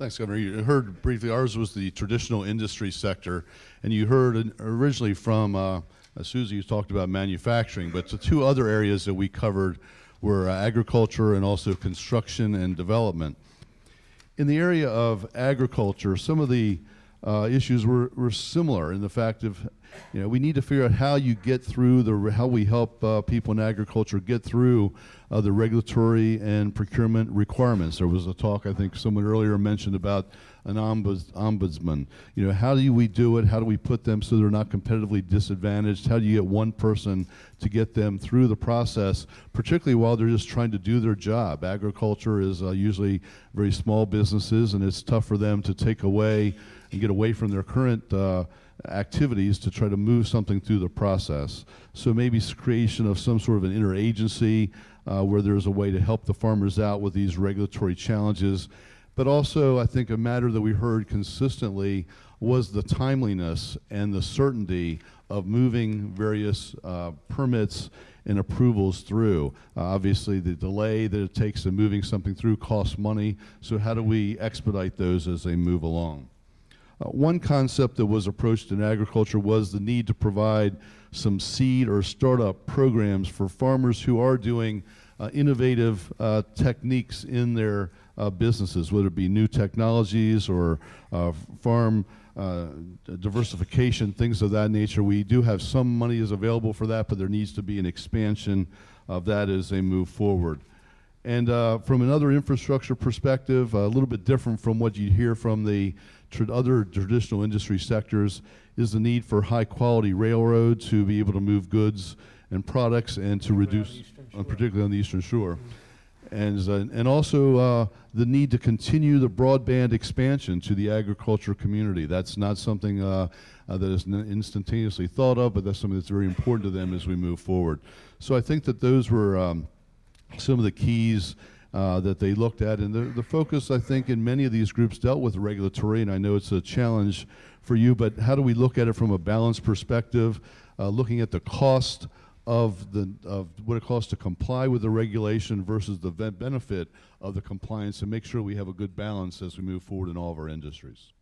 Thanks, Governor. You heard briefly, ours was the traditional industry sector, and you heard originally from Susie, who talked about manufacturing, but the two other areas that we covered were agriculture and also construction and development. In the area of agriculture, some of the issues were similar in the fact of, we need to figure out how you get through how we help people in agriculture get through the regulatory and procurement requirements. There was a talk, I think someone earlier mentioned about an ombudsman. How do we do it? How do we put them so they're not competitively disadvantaged? How do you get one person to get them through the process, particularly while they're just trying to do their job? Agriculture is usually very small businesses, and it's tough for them to take away and get away from their current activities to try to move something through the process. So maybe creation of some sort of an interagency where there's a way to help the farmers out with these regulatory challenges. But also, I think a matter that we heard consistently was the timeliness and the certainty of moving various permits and approvals through. Obviously, the delay that it takes in moving something through costs money, so how do we expedite those as they move along? One concept that was approached in agriculture was the need to provide some seed or startup programs for farmers who are doing innovative techniques in their businesses, whether it be new technologies or farm diversification, things of that nature. We do have some money is available for that, but there needs to be an expansion of that as they move forward. And from another infrastructure perspective, a little bit different from what you hear from the other traditional industry sectors, is the need for high quality railroad to be able to move goods and products and to reduce, particularly on the Eastern Shore. And also the need to continue the broadband expansion to the agriculture community. That's not something that is instantaneously thought of, but that's something that's very important to them as we move forward. So I think that those were some of the keys that they looked at. And the focus, I think, in many of these groups dealt with regulatory, and I know it's a challenge for you, but how do we look at it from a balanced perspective, looking at the cost of what it costs to comply with the regulation versus the benefit of the compliance, and make sure we have a good balance as we move forward in all of our industries.